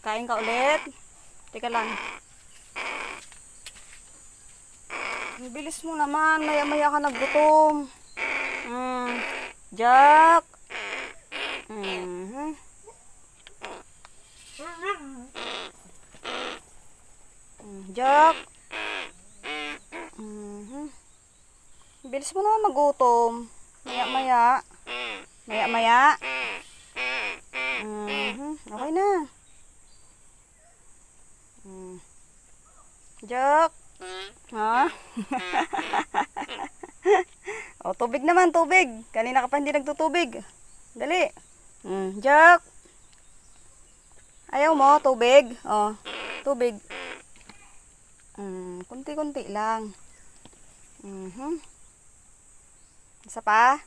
Kain ka ulit. Teka lang. Ang bilis mo naman. Maya-maya ka nagutom. Jack. Jack. Bilis mo naman magutom. Maya-maya. Maya-maya. Okay na. Jack. Ha? O, tubig naman, tubig. Kanina ka pa hindi nagtutubig. Dali. Jack. Ayaw mo, tubig. O, tubig. Kunti-kunti lang. Isa pa?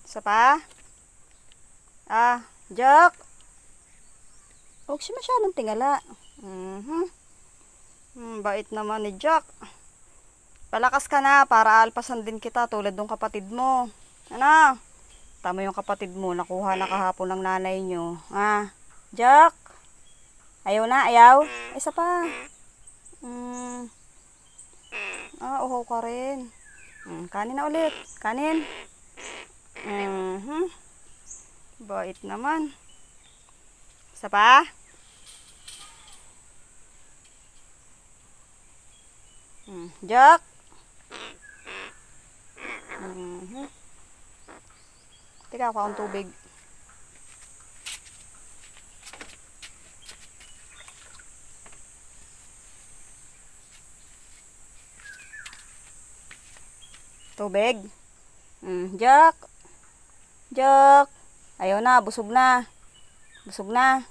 Isa pa? Jack. Huwag siya masyadong tingala. Bait naman ni Jack. Palakas ka na para alpasan din kita tulad ng kapatid mo. Ano? Tama yung kapatid mo. Nakuha na kahapon ng nanay nyo. Jack. Ayaw na, ayaw. Isa pa. Uhaw ka rin. Kanin na ulit. Kanin. Bait naman. Isa pa. Jack. Teka, ako ang tubig. Tubig. Jack. Jack. Ayaw na, busog na. Busog na.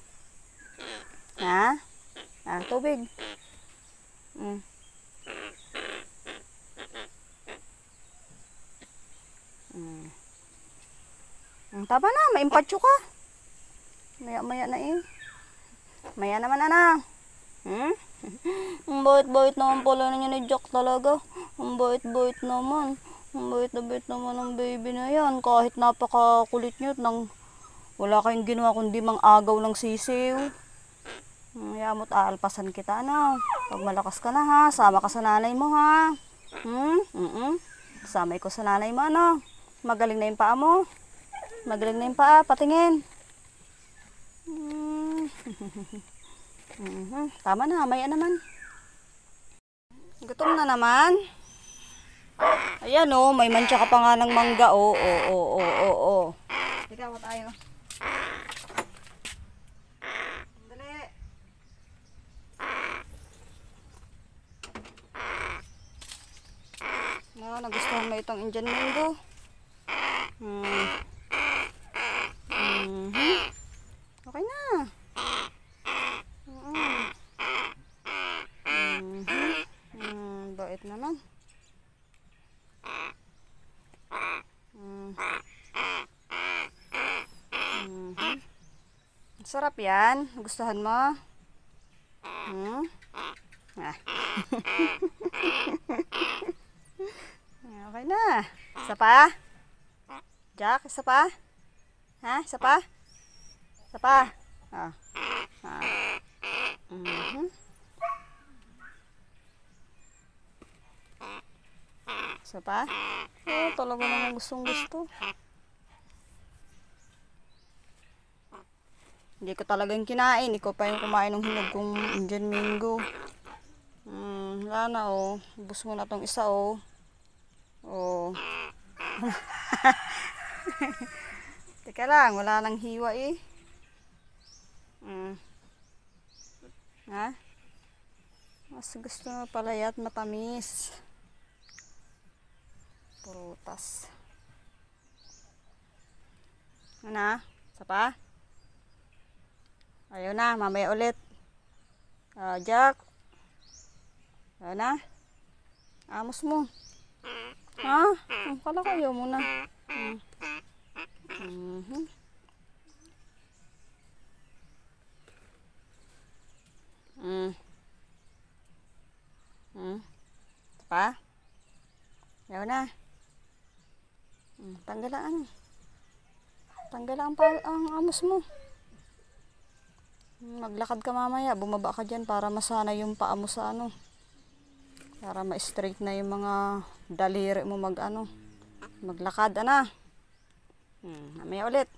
Tubig. Tama na, maimpatyo ka. Maya-maya na eh. Maya naman, ana. Ang bait-bait naman pala niya ni Jack talaga. Ang bait-bait naman. Ang bait na bait naman ng baby na yan. Kahit napakakulit nyo nang wala kayong ginawa kundi mang agaw ng sisiw. Yamot aalpasan kita, ano. Pag malakas ka na ha, sama ka sa nanay mo ha. Samay ko sa nanay mo, ano. Magaling na yung paa mo. Magaling na yung paa, patingin. Tama na, maya naman. Gutom na naman. Ayan o, may mantsa ka pa nga ng mangga. Teka, what tayo? Dali. Nagustuhan mo itong Indian mango. Okay na. Bait naman. Sarap yan. Gustuhan mo? Okay na. Isa pa? Jack, isa pa? Isa pa? Isa pa? Isa pa? Talaga naman gustong gusto. Hindi ko talagang kinain. Ikaw pa yung kumain ng hinog kong Indian mango. Wala na Ubus mo na tong isa Teka lang, wala nang hiwa eh. Mas gusto mo palayat matamis. Prutas. Ano? Isa pa? Ayaw na, mamaya ulit. Jack. Ayaw na? Amos mo. Kala ko ayaw mo na. Pa? Ayaw na. Tanggalaan. Tanggalaan pa ang amos mo. Maglakad ka mamaya, bumaba ka dyan para masana yung paa mo sa ano. Para ma-straight na yung mga daliri mo maglakad, ana. Mamaya ulit.